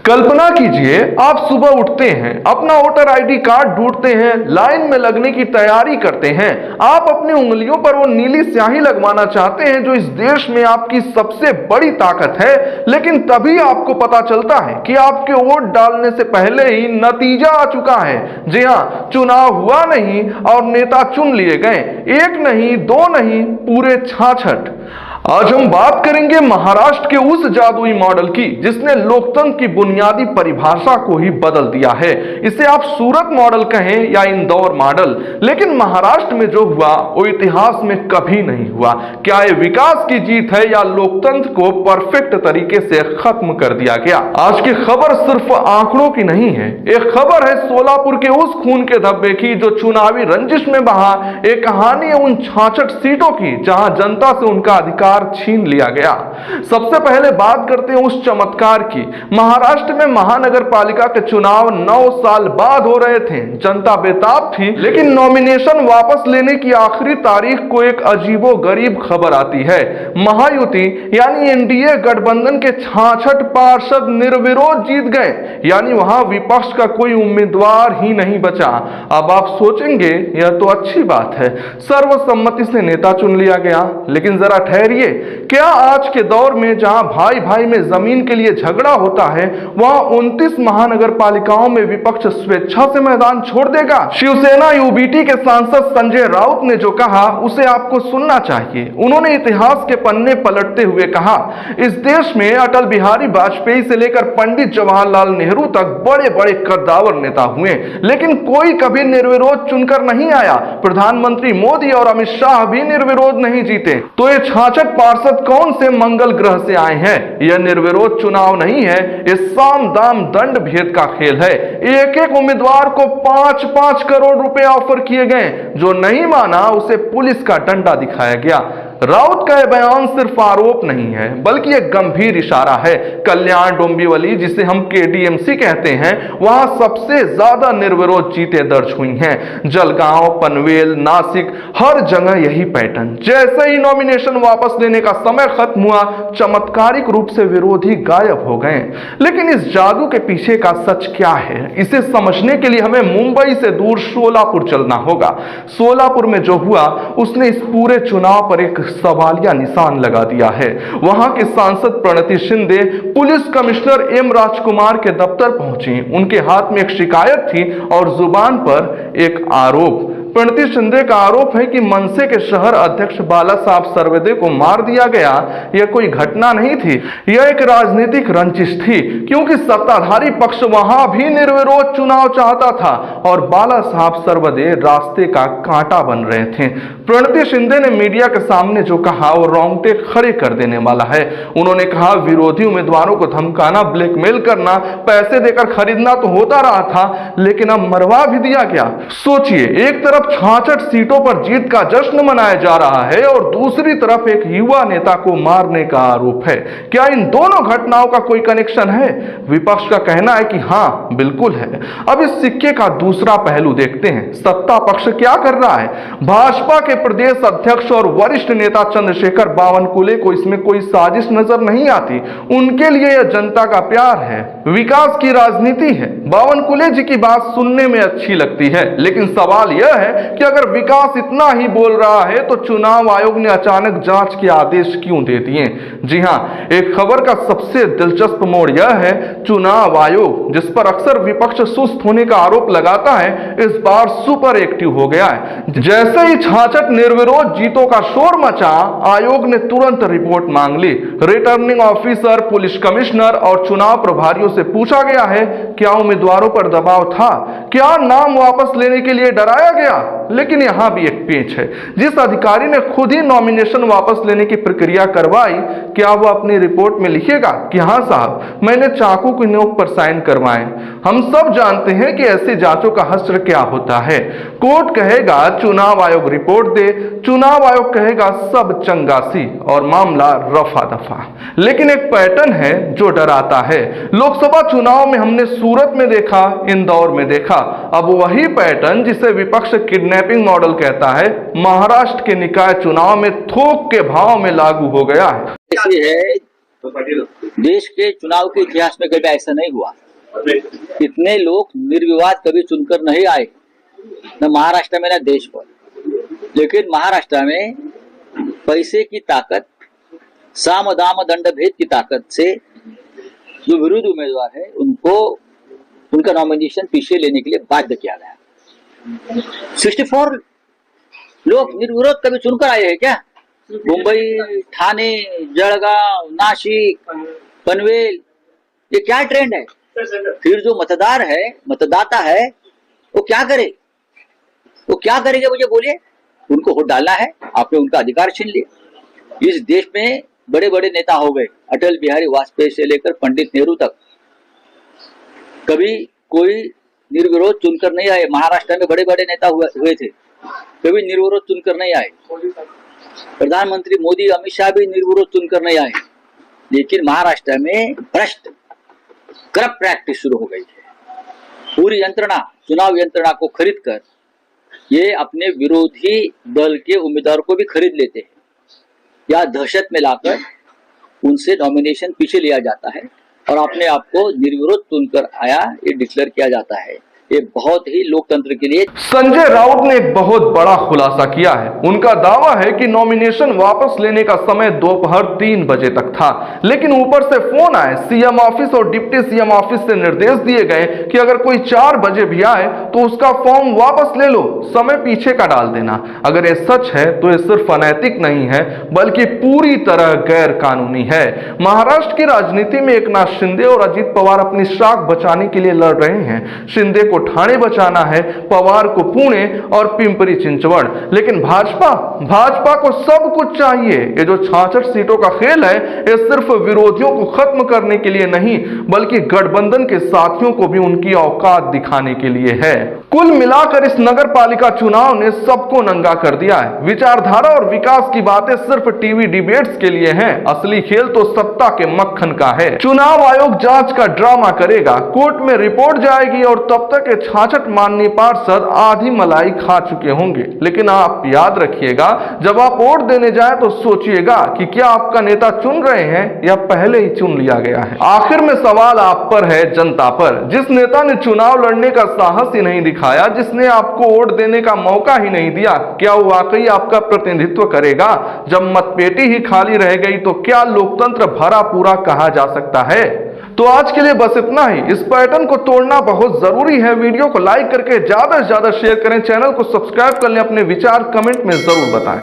कल्पना कीजिए, आप सुबह उठते हैं, अपना वोटर आईडी कार्ड ढूंढते हैं, लाइन में लगने की तैयारी करते हैं। आप अपनी उंगलियों पर वो नीली स्याही लगवाना चाहते हैं जो इस देश में आपकी सबसे बड़ी ताकत है, लेकिन तभी आपको पता चलता है कि आपके वोट डालने से पहले ही नतीजा आ चुका है। जी हाँ, चुनाव हुआ नहीं और नेता चुन लिए गए। एक नहीं, दो नहीं, पूरे 66। आज हम बात करेंगे महाराष्ट्र के उस जादुई मॉडल की जिसने लोकतंत्र की बुनियादी परिभाषा को ही बदल दिया है। इसे आप सूरत मॉडल कहें या इंदौर मॉडल, लेकिन महाराष्ट्र में जो हुआ वो इतिहास में कभी नहीं हुआ। क्या ये विकास की जीत है या लोकतंत्र को परफेक्ट तरीके से खत्म कर दिया गया? आज की खबर सिर्फ आंकड़ों की नहीं है, एक खबर है सोलापुर के उस खून के धब्बे की जो चुनावी रंजिश में बहा। एक कहानी है उन 66 सीटों की जहां जनता से उनका अधिकार छीन लिया गया। सबसे पहले बात करते हैं उस चमत्कार की। महाराष्ट्र में महानगर पालिका के चुनाव 9 साल बाद हो रहे थे। जनता बेताब थी, लेकिन नॉमिनेशन वापस लेने की आखिरी तारीख को एक अजीबो गरीब खबर आती है। महायुति यानी एनडीए गठबंधन के 66 पार्षद निर्विरोध जीत गए, यानी वहां विपक्ष का कोई उम्मीदवार ही नहीं बचा। अब आप सोचेंगे यह तो अच्छी बात है, सर्वसम्मति से नेता चुन लिया गया, लेकिन जरा ठहरिए, क्या आज के दौर में जहां भाई भाई में जमीन के लिए झगड़ा होता है, वहां 29 महानगर पालिकाओं में विपक्ष स्वेच्छा से मैदान छोड़ देगा? शिवसेना यूबीटी के सांसद संजय राउत ने जो कहा उसे आपको सुनना चाहिए। उन्होंने इतिहास के पन्ने पलटते हुए कहा, इस देश में अटल बिहारी वाजपेयी से लेकर पंडित जवाहरलाल नेहरू तक बड़े बड़े कद्दावर नेता हुए, लेकिन कोई कभी निर्विरोध चुनकर नहीं आया। प्रधानमंत्री मोदी और अमित शाह भी निर्विरोध नहीं जीते, तो ये 66 पार्षद कौन से मंगल ग्रह से आए हैं? यह निर्विरोध चुनाव नहीं है, यह साम दाम दंड भेद का खेल है। एक एक उम्मीदवार को 5-5 करोड़ रुपए ऑफर किए गए, जो नहीं माना उसे पुलिस का डंडा दिखाया गया। राउत का यह बयान सिर्फ आरोप नहीं है, बल्कि एक गंभीर इशारा है। कल्याण डोंबिवली, जिसे हम केडीएमसी कहते हैं, वहां सबसे ज्यादा निर्विरोध जीतें दर्ज हुई हैं। जलगांव, पनवेल, नासिक, हर जगह यही पैटर्न। जैसे ही नॉमिनेशन वापस लेने का समय खत्म हुआ, चमत्कारिक रूप से विरोधी गायब हो गए। लेकिन इस जादू के पीछे का सच क्या है, इसे समझने के लिए हमें मुंबई से दूर सोलापुर चलना होगा। सोलापुर में जो हुआ उसने इस पूरे चुनाव पर एक सवालिया निशान लगा दिया है। वहां के सांसद Pranati Shinde police commissioner M राजकुमार के दफ्तर पहुंची। उनके हाथ में एक शिकायत थी और जुबान पर एक आरोप। प्रणति शिंदे का आरोप है कि मनसे के शहर अध्यक्ष बाला साहब सर्वदे को मार दिया गया। यह कोई घटना नहीं थी, यह एक राजनीतिक रंजिश थी, क्योंकि सत्ताधारी पक्ष वहां भी निर्विरोध चुनाव चाहता था और बाला साहब सर्वदे रास्ते का कांटा बन रहे थे। प्रणति शिंदे ने मीडिया के सामने जो कहा वो रोंगटे खड़े कर देने वाला है। उन्होंने कहा, विरोधी उम्मीदवारों को धमकाना, ब्लैकमेल करना, पैसे देकर खरीदना तो होता रहा था, लेकिन अब मरवा भी दिया गया। सोचिए, एक तरफ 66 सीटों पर जीत का जश्न मनाया जा रहा है और दूसरी तरफ एक युवा नेता को मारने का आरोप है। क्या इन दोनों घटनाओं का कोई कनेक्शन है? विपक्ष का कहना है कि हाँ, बिल्कुल है। अब इस सिक्के का दूसरा पहलू देखते हैं, सत्ता पक्ष क्या कर रहा है। भाजपा के प्रदेश अध्यक्ष और वरिष्ठ नेता चंद्रशेखर बावनकुले को इसमें कोई साजिश नजर नहीं आती। उनके लिए यह जनता का प्यार है, विकास की राजनीति है। बावनकुले जी की बात सुनने में अच्छी लगती है, लेकिन सवाल यह है कि अगर विकास इतना ही बोल रहा है तो चुनाव आयोग ने अचानक जांच के आदेश क्यों दे दिए? जी हां, एक खबर का सबसे दिलचस्प मोड़ यह है, चुनाव आयोग, जिस पर अक्सर विपक्ष सुस्त होने का आरोप लगाता है, इस बार सुपर एक्टिव हो गया है। जैसे ही 66 निर्विरोध जीतों का शोर मचा, आयोग ने तुरंत रिपोर्ट मांग ली। रिटर्निंग ऑफिसर, पुलिस कमिश्नर और चुनाव प्रभारियों से पूछा गया है, क्या उम्मीदवारों पर दबाव था? क्या नाम वापस लेने के लिए डराया गया? लेकिन यहां भी एक पेच है। जिस अधिकारी ने खुद ही नॉमिनेशन वापस लेने की प्रक्रिया करवाई, क्या वो अपनी रिपोर्ट में लिखेगा कि हाँ साहब, मैंने चाकू की नोक पर साइन करवाए? हम सब जानते हैं कि ऐसी जांचों का हश्र क्या होता है। कोर्ट कहेगा चुनाव आयोग रिपोर्ट दे, चुनाव आयोग कहेगा सब चंगासी और मामला रफा दफा। लेकिन एक पैटर्न है जो डराता है। लोकसभा चुनाव में हमने सूरत में देखा, इंदौर में देखा। अब वही पैटर्न जिसे विपक्ष किडनैपिंग मॉडल कहता है, महाराष्ट्र के निकाय चुनाव में थोक के भाव में लागू हो गया है। देश के चुनाव के इतिहास में कभी ऐसा नहीं हुआ। इतने लोग निर्विवाद कभी चुनकर नहीं आए, न महाराष्ट्र में न देश पर। लेकिन महाराष्ट्र में पैसे की ताकत, साम दाम दंड भेद की ताकत से जो विरोध उम्मीदवार है उनको उनका नॉमिनेशन पीछे लेने के लिए बाध्य किया गया। 64 लोग निर्विरोध कभी चुनकर आए हैं क्या? मुंबई, ठाणे, जळगाव, नाशिक, पनवेल, ये क्या ट्रेंड है? फिर जो मतदाता है वो क्या करे? वो क्या करेंगे मुझे बोलिए? उनको वोट डालना है, आपने उनका अधिकार छीन लिया। इस देश में बड़े बड़े नेता हो गए, अटल बिहारी वाजपेयी से लेकर पंडित नेहरू तक, कभी कोई निर्विरोध चुनकर नहीं आए। महाराष्ट्र में बड़े बड़े नेता हुए थे, कभी निर्विरोध चुनकर नहीं आए। प्रधानमंत्री मोदी, अमित शाह भी निर्विरोध चुनकर नहीं आए। लेकिन महाराष्ट्र में भ्रष्ट करप्ट प्रैक्टिस शुरू हो गई है। पूरी यंत्रणा, चुनाव यंत्रणा को खरीद कर ये अपने विरोधी दल के उम्मीदवार को भी खरीद लेते हैं, या दहशत में लाकर उनसे नॉमिनेशन पीछे लिया जाता है और अपने आप को निर्विरोध चुनकर आया ये डिक्लेयर किया जाता है। ये बहुत ही लोकतंत्र के लिए। संजय राउत ने एक बहुत बड़ा खुलासा किया है। उनका दावा है कि नॉमिनेशन वापस लेने का समय दोपहर 3 बजे तक था, लेकिन ऊपर से फोन आए, सीएम ऑफिस और डिप्टी सीएम ऑफिस से निर्देश दिए गए कि अगर कोई 4 बजे भी आए तो उसका फॉर्म वापस ले लो, समय पीछे का डाल देना। अगर ये सच है तो ये सिर्फ अनैतिक नहीं है बल्कि पूरी तरह गैर कानूनी है। महाराष्ट्र की राजनीति में एकनाथ शिंदे और अजित पवार अपनी साख बचाने के लिए लड़ रहे हैं। शिंदे को ठाणे बचाना है, पवार को पुणे और पिंपरी चिंचवड़। लेकिन भाजपा को सब कुछ चाहिए। ये जो 66 सीटों का खेल है, ये सिर्फ विरोधियों को खत्म करने के लिए नहीं बल्कि गठबंधन के साथियों को भी उनकी औकात दिखाने के लिए है। कुल मिलाकर इस नगर पालिका चुनाव ने सबको नंगा कर दिया है। विचारधारा और विकास की बातें सिर्फ टीवी डिबेट्स के लिए हैं, असली खेल तो सत्ता के मक्खन का है। चुनाव आयोग जांच का ड्रामा करेगा, कोर्ट में रिपोर्ट जाएगी और तब तक 66 माननीय पार्षद आधी मलाई खा चुके होंगे। लेकिन आप याद रखिएगा, जब आप वोट देने जाए तो सोचिएगा कि क्या आपका नेता चुन रहे हैं या पहले ही चुन लिया गया है। आखिर में सवाल आप पर है, जनता पर। जिस नेता ने चुनाव लड़ने का साहस ही नहीं दिखाया, जिसने आपको वोट देने का मौका ही नहीं दिया, क्या वो वाकई आपका प्रतिनिधित्व करेगा? जब मतपेटी ही खाली रह गई तो क्या लोकतंत्र भरा पूरा कहा जा सकता है? तो आज के लिए बस इतना ही। इस पैटर्न को तोड़ना बहुत जरूरी है। वीडियो को लाइक करके ज्यादा से ज्यादा शेयर करें, चैनल को सब्सक्राइब कर लें, अपने विचार कमेंट में जरूर बताएं।